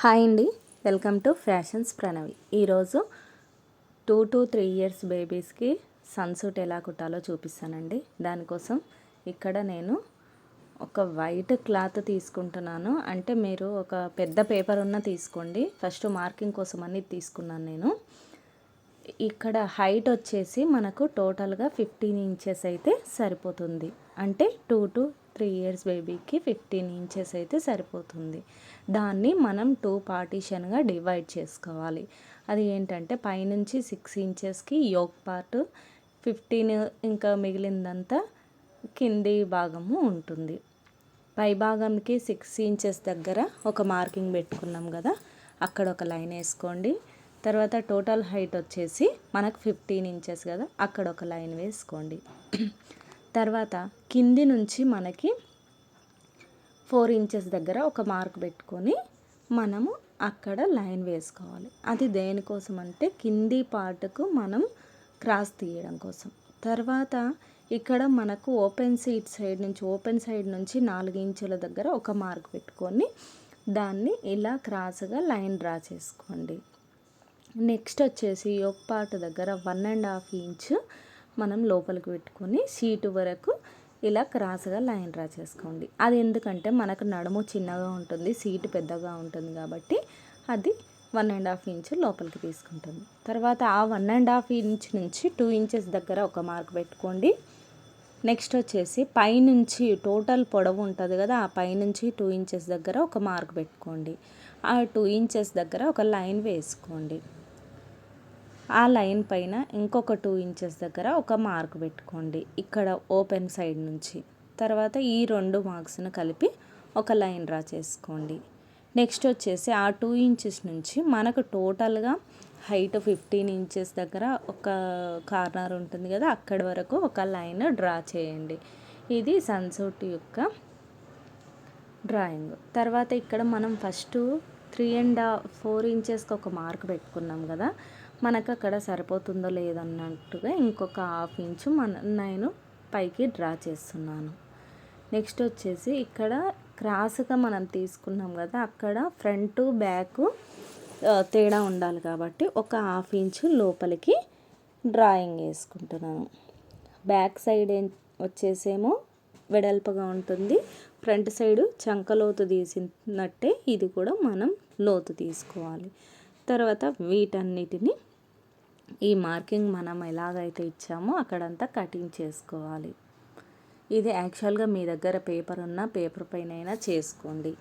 Hi అండి, welcome to fashions Pranavi. ఈరోజు 2 to 3 years బేబీస్కి సన్సూట్ ఎలా కుట్టాలో చూపిస్తానండి. దానికోసం ఇక్కడ నేను ఒక వైట్ క్లాత్ తీసుకుంటున్నాను. అంటే మీరు ఒక పెద్ద పేపర్ ఉన్న తీసుకోండి. ఫస్ట్ మార్కింగ్ కోసం అని తీసుకున్నాను నేను. ఇక్కడ హైట్ వచ్చేసి మనకు టోటల్గా 15 inches అయితే సరిపోతుంది. అంటే 2 to 3 years బేబీకి 15 inches అయితే సరిపోతుంది. దాన్ని మనం 2 పార్టీషన్గా డివైడ్ చేసుకోవాలి. అది ఏంటంటే పైనుంచి 6 inchesకి యోక్ పార్ట్, 15 ఇంకా మిగిలిందంతా కింది భాగము ఉంటుంది. పై భాగంకి 6 inches దగ్గర ఒక మార్కింగ్ పెట్టుకున్నాం కదా, అక్కడ ఒక లైన్ వేసుకోండి. తర్వాత టోటల్ హైట్ వచ్చేసి మనకు 15 inches కదా, అక్కడ ఒక లైన్ వేసుకోండి. తర్వాత కింది నుంచి మనకి 4 inches దగ్గర ఒక మార్క్ పెట్టుకొని మనము అక్కడ లైన్ వేసుకోవాలి. అది దేనికోసం అంటే కింది పార్ట్కు మనం క్రాస్ తీయడం కోసం. తర్వాత ఇక్కడ మనకు ఓపెన్ సైడ్ నుంచి 4 inches దగ్గర ఒక మార్క్ పెట్టుకొని దాన్ని ఇలా క్రాస్గా లైన్ డ్రా చేసుకోండి. నెక్స్ట్ వచ్చేసి యోక్ పార్ట్ దగ్గర 1.5 inch మనం లోపలికి పెట్టుకొని సీటు వరకు ఇలా క్రాస్గా లైన్ డ్రా చేసుకోండి. అది ఎందుకంటే మనకు నడుము చిన్నగా ఉంటుంది, సీటు పెద్దగా ఉంటుంది కాబట్టి అది 1.5 inch లోపలికి తీసుకుంటుంది. తర్వాత ఆ 1.5 inch నుంచి 2 inches దగ్గర ఒక మార్క్ పెట్టుకోండి. నెక్స్ట్ వచ్చేసి పైనుంచి టోటల్ పొడవు ఉంటుంది కదా, ఆ పైనుంచి 2 inches దగ్గర ఒక మార్క్ పెట్టుకోండి. ఆ 2 inches దగ్గర ఒక లైన్ వేసుకోండి. ఆ లైన్ పైన ఇంకొక 2 inches దగ్గర ఒక మార్క్ పెట్టుకోండి ఇక్కడ ఓపెన్ సైడ్ నుంచి. తర్వాత ఈ 2 మార్క్స్ను కలిపి ఒక లైన్ డ్రా చేసుకోండి. నెక్స్ట్ వచ్చేసి ఆ 2 inches నుంచి మనకు టోటల్గా హైట్ 15 inches దగ్గర ఒక కార్నర్ ఉంటుంది కదా, అక్కడి వరకు ఒక లైన్ డ్రా చేయండి. ఇది సన్సూట్ యొక్క డ్రాయింగ్. తర్వాత ఇక్కడ మనం ఫస్ట్ 3.4 inchesకి ఒక మార్క్ పెట్టుకున్నాం కదా, మనకు అక్కడ సరిపోతుందో లేదన్నట్టుగా ఇంకొక 1/2 inch నేను పైకి డ్రా చేస్తున్నాను. నెక్స్ట్ వచ్చేసి ఇక్కడ క్రాస్గా మనం తీసుకున్నాం కదా, అక్కడ ఫ్రంట్ బ్యాక్ తేడా ఉండాలి కాబట్టి ఒక 1/2 inch లోపలికి డ్రాయింగ్ వేసుకుంటున్నాను. బ్యాక్ సైడ్ వచ్చేసేమో వెడల్పుగా ఉంటుంది, ఫ్రంట్ సైడ్ చంకలోతు తీసినట్టే ఇది కూడా మనం లోతు తీసుకోవాలి. తర్వాత వీటన్నిటిని ఈ మార్కింగ్ మనం ఎలాగైతే ఇచ్చామో అక్కడంతా కటింగ్ చేసుకోవాలి. ఇది యాక్చువల్గా మీ దగ్గర పేపర్ ఉన్న పేపర్ పైన అయినా చేసుకోండి.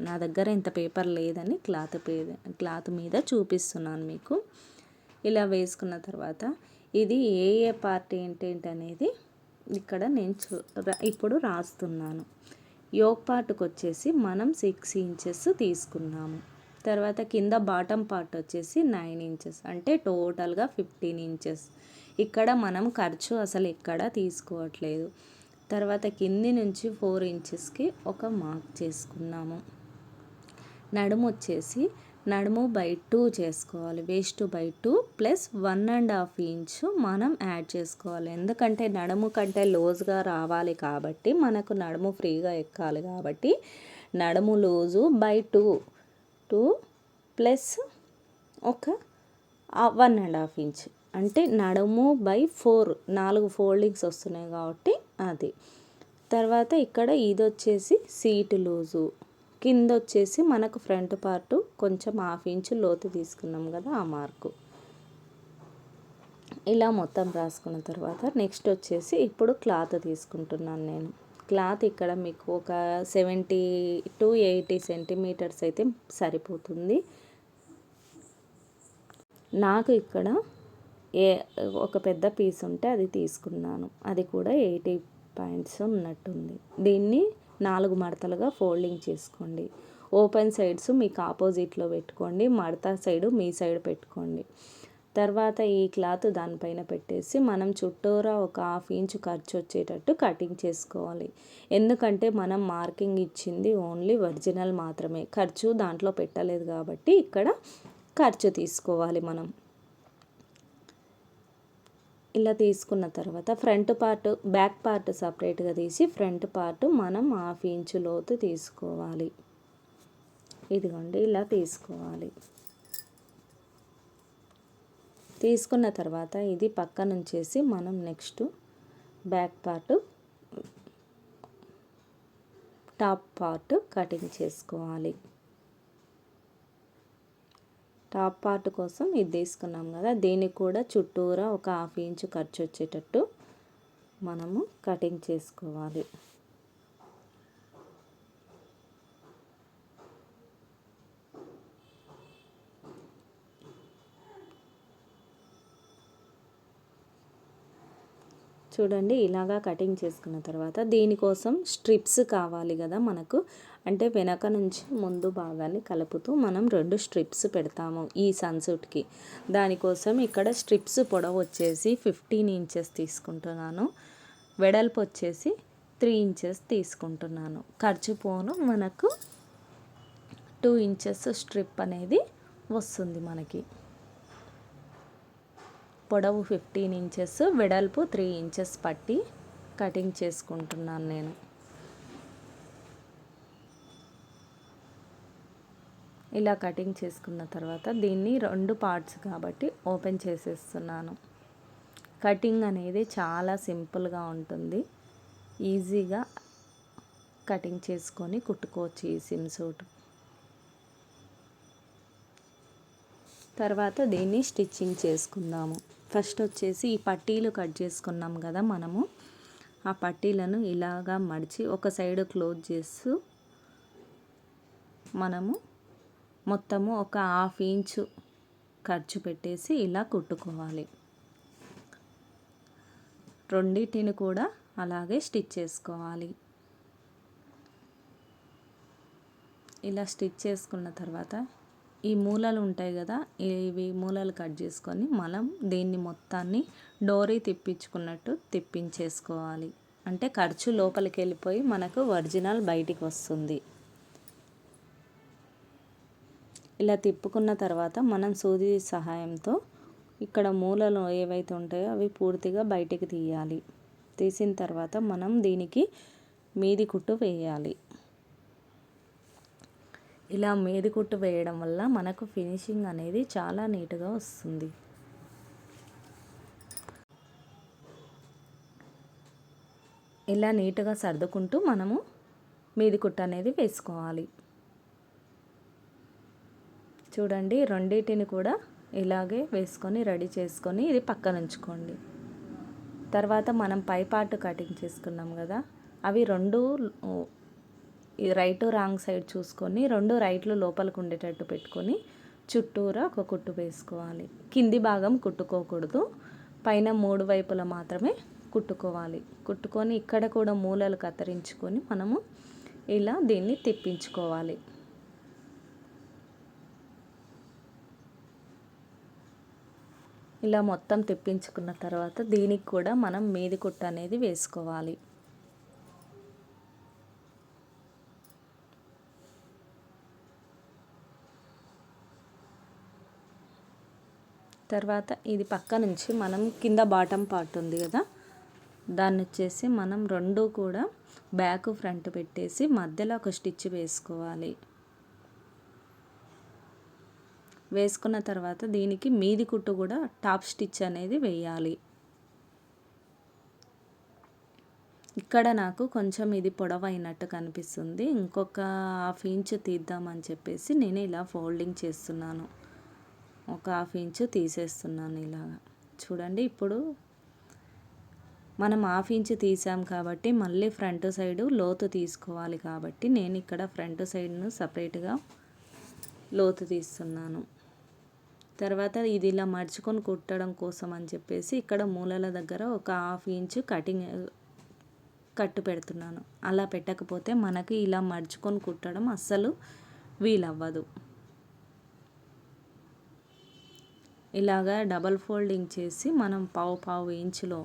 నా దగ్గర ఇంత పేపర్ లేదని క్లాత్ మీద చూపిస్తున్నాను మీకు. ఇలా వేసుకున్న తర్వాత ఇది ఏ పార్ట్ ఏంటి అనేది ఇక్కడ నేను ఇప్పుడు రాస్తున్నాను. యోక్ పార్ట్కి వచ్చేసి మనం 6 inches తీసుకున్నాము. తర్వాత కింద బాటమ్ పార్ట్ వచ్చేసి 9 inches, అంటే టోటల్గా 15 inches. ఇక్కడ మనం ఖర్చు అసలు ఎక్కడ తీసుకోవట్లేదు. తర్వాత కింది నుంచి 4 inchesకి ఒక మార్క్ చేసుకున్నాము. నడుము వచ్చేసి నడుము బై 2 చేసుకోవాలి. వేస్ట్ బై 2 ప్లస్ 1.5 inch మనం యాడ్ చేసుకోవాలి. ఎందుకంటే నడుము కంటే లోజ్గా రావాలి కాబట్టి, మనకు నడుము ఫ్రీగా ఎక్కాలి కాబట్టి నడుము లూజు బై 2 ప్లస్ ఒక 1.5 inch, అంటే నడుము బై 4 ఫోల్డింగ్స్ వస్తున్నాయి కాబట్టి అది. తర్వాత ఇక్కడ ఇది వచ్చేసి సీటు లూజు, కింద వచ్చేసి మనకు ఫ్రంట్ పార్ట్ కొంచెం 1/2 inch లోతు తీసుకున్నాం కదా, ఆ మార్కు. ఇలా మొత్తం రాసుకున్న తర్వాత నెక్స్ట్ వచ్చేసి ఇప్పుడు క్లాత్ తీసుకుంటున్నాను నేను. క్లాత్ ఇక్కడ మీకు ఒక 70 to 80 centimeters అయితే సరిపోతుంది. నాకు ఇక్కడ ఒక పెద్ద పీస్ ఉంటే అది తీసుకున్నాను, అది కూడా 80 points ఉన్నట్టుంది. దీన్ని 4 మడతలుగా ఫోల్డింగ్ చేసుకోండి. ఓపెన్ సైడ్స్ మీకు ఆపోజిట్లో పెట్టుకోండి, మడత సైడు మీ సైడ్ పెట్టుకోండి. తర్వాత ఈ క్లాత్ దానిపైన పెట్టేసి మనం చుట్టూరా ఒక 1/2 inch ఖర్చు వచ్చేటట్టు కటింగ్ చేసుకోవాలి. ఎందుకంటే మనం మార్కింగ్ ఇచ్చింది ఓన్లీ ఒరిజినల్ మాత్రమే, ఖర్చు దాంట్లో పెట్టలేదు కాబట్టి ఇక్కడ ఖర్చు తీసుకోవాలి మనం. ఇలా తీసుకున్న తర్వాత ఫ్రంట్ పార్ట్ బ్యాక్ పార్ట్ సపరేట్గా తీసి ఫ్రంట్ పార్ట్ మనం 1/2 inch లోతు తీసుకోవాలి. ఇదిగోండి ఇలా తీసుకోవాలి. తీసుకున్న తర్వాత ఇది పక్కన ఉంచేసి మనం next back part top part cutting చేసుకోవాలి. టాప్ పార్ట్ కోసం ఇది తీసుకున్నాం కదా, దీనికి కూడా చుట్టూరా ఒక 1/2 ఇంచు ఖర్చు వచ్చేటట్టు మనము కటింగ్ చేసుకోవాలి. చూడండి ఇలాగా కటింగ్ చేసుకున్న తర్వాత దీనికోసం స్ట్రిప్స్ కావాలి కదా మనకు, అంటే వెనక నుంచి ముందు భాగాన్ని కలుపుతూ మనం 2 స్ట్రిప్స్ పెడతాము ఈ సన్సూట్కి. దానికోసం ఇక్కడ స్ట్రిప్స్ పొడవు వచ్చేసి 15 ఇంచెస్ తీసుకుంటున్నాను, వెడల్పు వచ్చేసి 3 ఇంచెస్ తీసుకుంటున్నాను. ఖర్చు పోను మనకు 2 ఇంచెస్ స్ట్రిప్ అనేది వస్తుంది మనకి. పొడవు 15 ఇంచెస్, వెడల్పు 3 ఇంచెస్ పట్టి కటింగ్ చేసుకుంటున్నాను నేను. ఇలా కటింగ్ చేసుకున్న తర్వాత దీన్ని 2 పార్ట్స్ కాబట్టి ఓపెన్ చేసేస్తున్నాను. కటింగ్ అనేది చాలా సింపుల్గా ఉంటుంది, ఈజీగా కటింగ్ చేసుకొని కుట్టుకోవచ్చు ఈ సిమ్ సూట్. తర్వాత దీన్ని స్టిచ్చింగ్ చేసుకుందాము. ఫస్ట్ వచ్చేసి ఈ పట్టీలు కట్ చేసుకున్నాం కదా మనము, ఆ పట్టీలను ఇలాగా మడిచి ఒక సైడ్ క్లోజ్ చేస్తూ మనము మొత్తము ఒక 1/2 ఇంచు ఖర్చు పెట్టేసి ఇలా కుట్టుకోవాలి. రెండింటిని కూడా అలాగే స్టిచ్ చేసుకోవాలి. ఇలా స్టిచ్ చేసుకున్న తర్వాత ఈ మూలలు ఉంటాయి కదా, ఇవి మూలలు కట్ చేసుకొని మనం దీన్ని మొత్తాన్ని డోరీ తిప్పించుకున్నట్టు తిప్పించేసుకోవాలి. అంటే ఖర్చు లోపలికి వెళ్ళిపోయి మనకు ఒరిజినల్ బయటికి వస్తుంది. ఇలా తిప్పుకున్న తర్వాత మనం సూది సహాయంతో ఇక్కడ మూలలు ఏవైతే ఉంటాయో అవి పూర్తిగా బయటికి తీయాలి. తీసిన తర్వాత మనం దీనికి మీది కుట్టు వేయాలి. ఇలా మీది కుట్టు వేయడం వల్ల మనకు ఫినిషింగ్ అనేది చాలా నీట్గా వస్తుంది. ఇలా నీట్గా సర్దుకుంటూ మనము మీది కుట్టు అనేది వేసుకోవాలి. చూడండి రెండింటిని కూడా ఇలాగే వేసుకొని రెడీ చేసుకొని ఇది పక్కన ఉంచుకోండి. తర్వాత మనం పై పార్ట్ కటింగ్ చేసుకున్నాం కదా, అవి 2 రైట్ రాంగ్ సైడ్ చూసుకొని 2 రైట్లు లోపలికి ఉండేటట్టు పెట్టుకొని చుట్టూరా ఒక కుట్టు వేసుకోవాలి. కింది భాగం కుట్టుకోకూడదు, పైన 3 వైపులా మాత్రమే కుట్టుకోవాలి. కుట్టుకొని ఇక్కడ కూడా మూలలు కత్తిరించుకొని మనము ఇలా దీన్ని తిప్పించుకోవాలి. ఇలా మొత్తం తిప్పించుకున్న తర్వాత దీనికి కూడా మనం మీది కుట్టు అనేది వేసుకోవాలి. తర్వాత ఇది పక్క నుంచి మనం కింద బాటమ్ పార్ట్ ఉంది కదా, దాన్ని వచ్చేసి మనం 2 కూడా బ్యాక్ ఫ్రంట్ పెట్టేసి మధ్యలో ఒక స్టిచ్ వేసుకోవాలి. వేసుకున్న తర్వాత దీనికి మీది కుట్టు కూడా టాప్ స్టిచ్ అనేది వేయాలి. ఇక్కడ నాకు కొంచెం ఇది పొడవైనట్టు కనిపిస్తుంది, ఇంకొక 1/2 ఇంచు తీద్దామని చెప్పేసి నేను ఇలా ఫోల్డింగ్ చేస్తున్నాను. ఒక 1/2 ఇంచు తీసేస్తున్నాను ఇలాగా. చూడండి ఇప్పుడు మనం 1/2 ఇంచు తీసాం కాబట్టి మళ్ళీ ఫ్రంట్ సైడు లోతు తీసుకోవాలి, కాబట్టి నేను ఇక్కడ ఫ్రంట్ సైడ్ను సపరేట్గా లోతు తీస్తున్నాను. తర్వాత ఇది ఇలా మడుచుకొని కుట్టడం కోసం అని చెప్పేసి ఇక్కడ మూలల దగ్గర ఒక 1/2 ఇంచు కట్టు పెడుతున్నాను. అలా పెట్టకపోతే మనకి ఇలా మడుచుకొని కుట్టడం అస్సలు వీలవ్వదు. ఇలాగా డబల్ ఫోల్డింగ్ చేసి మనం పావు ఇంచులో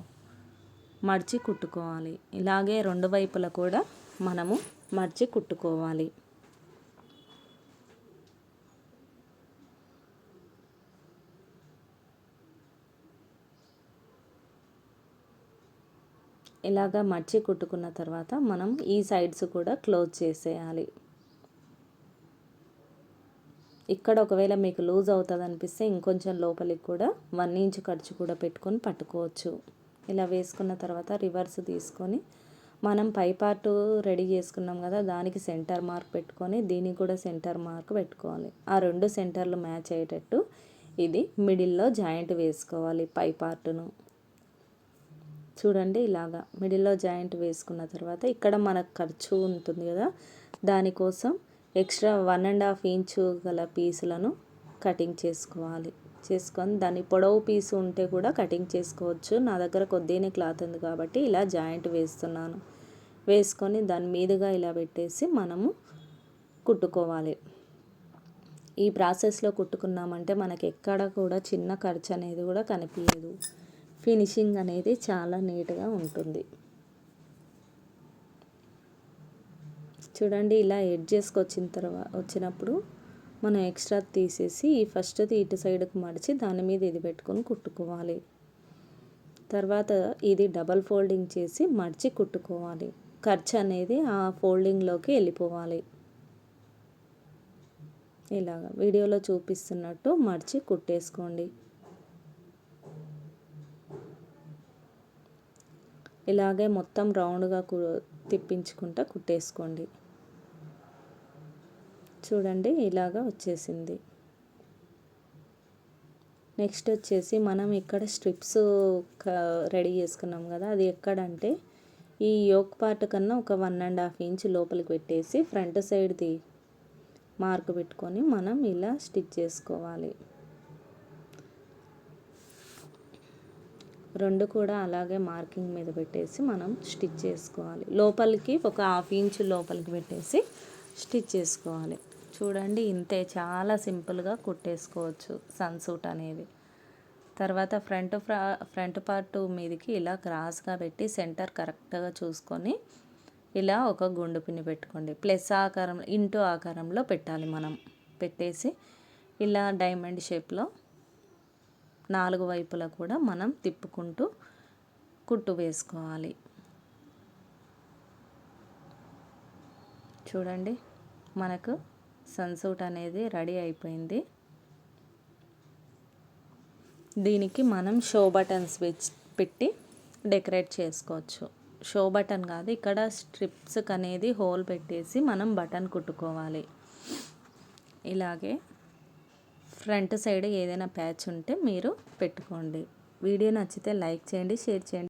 మడిచి కుట్టుకోవాలి. ఇలాగే 2 వైపులా కూడా మనము మడిచి కుట్టుకోవాలి. ఇలాగా మడిచి కుట్టుకున్న తర్వాత మనం ఈ సైడ్స్ కూడా క్లోజ్ చేసేయాలి. ఇక్కడ ఒకవేళ మీకు లూజ్ అవుతుంది అనిపిస్తే ఇంకొంచెం లోపలికి కూడా 1 ఇంచ్ ఖర్చు కూడా పెట్టుకొని పట్టుకోవచ్చు. ఇలా వేసుకున్న తర్వాత రివర్స్ తీసుకొని మనం పై పార్ట్ రెడీ చేసుకున్నాం కదా, దానికి సెంటర్ మార్క్ పెట్టుకొని దీనికి కూడా సెంటర్ మార్క్ పెట్టుకోవాలి. ఆ 2 సెంటర్లు మ్యాచ్ అయ్యేటట్టు ఇది మిడిల్లో జాయింట్ వేసుకోవాలి. పై పార్ట్ను చూడండి, ఇలాగా మిడిల్లో జాయింట్ వేసుకున్న తర్వాత ఇక్కడ మనకు ఖర్చు ఉంటుంది కదా, దానికోసం ఎక్స్ట్రా 1.5 ఇంచు గల పీసులను కటింగ్ చేసుకొని దాని పొడవు పీసు ఉంటే కూడా కటింగ్ చేసుకోవచ్చు. నా దగ్గర కొద్దిగానే క్లాత్ ఉంది కాబట్టి ఇలా జాయింట్ వేస్తున్నాను. వేసుకొని దాని మీదుగా ఇలా పెట్టేసి మనము కుట్టుకోవాలి. ఈ ప్రాసెస్లో కుట్టుకున్నామంటే మనకి ఎక్కడ కూడా చిన్న ఖర్చు అనేది కూడా కనిపించదు. ఫినిషింగ్ అనేది చాలా నీట్గా ఉంటుంది. చూడండి, ఇలా ఎడ్జెస్కి వచ్చినప్పుడు మనం ఎక్స్ట్రా తీసేసి ఈ ఫస్ట్ది ఇటు సైడ్కి మడిచి దాని మీద ఇది పెట్టుకొని కుట్టుకోవాలి. తర్వాత ఇది డబల్ ఫోల్డింగ్ చేసి మడిచి కుట్టుకోవాలి. ఖర్చు అనేది ఆ ఫోల్డింగ్లోకి వెళ్ళిపోవాలి. ఇలాగ వీడియోలో చూపిస్తున్నట్టు మడిచి కుట్టేసుకోండి. ఇలాగే మొత్తం రౌండ్గా తిప్పించుకుంటా కుట్టేసుకోండి. చూడండి, ఇలాగా వచ్చేసింది. నెక్స్ట్ వచ్చేసి మనం ఇక్కడ స్ట్రిప్స్ రెడీ చేసుకున్నాం కదా, అది ఎక్కడంటే ఈ యోక్ పార్ట్ కన్నా ఒక 1.5 ఇంచ్ లోపలికి పెట్టేసి ఫ్రంట్ సైడ్ది మార్క్ పెట్టుకొని మనం ఇలా స్టిచ్ చేసుకోవాలి. 2 కూడా అలాగే మార్కింగ్ మీద పెట్టేసి మనం స్టిచ్ చేసుకోవాలి. లోపలికి ఒక 1/2 ఇంచ్ లోపలికి పెట్టేసి స్టిచ్ చేసుకోవాలి. చూడండి, ఇంతే, చాలా సింపుల్గా కుట్టేసుకోవచ్చు సన్ సూట్ అనేది. తర్వాత ఫ్రంట్ పార్ట్ మీదకి ఇలా క్రాస్గా పెట్టి సెంటర్ కరెక్ట్గా చూసుకొని ఇలా ఒక గుండు పిన్ని పెట్టుకోండి. ప్లస్ ఆకారం ఇంటూ ఆకారంలో పెట్టాలి. మనం పెట్టేసి ఇలా డైమండ్ షేప్లో 4 వైపులా కూడా మనం తిప్పుకుంటూ కుట్టు వేసుకోవాలి. చూడండి, మనకు సన్ సూట్ అనేది రెడీ అయిపోయింది. దీనికి మనం షో బటన్స్ పెట్టి డెకరేట్ చేసుకోవచ్చు. షో బటన్ కాదు, ఇక్కడ స్ట్రిప్స్కి అనేది హోల్ పెట్టేసి మనం బటన్ కుట్టుకోవాలి. ఇలాగే ఫ్రంట్ సైడ్ ఏదైనా ప్యాచ్ ఉంటే మీరు పెట్టుకోండి. వీడియో నచ్చితే లైక్ చేయండి, షేర్ చేయండి.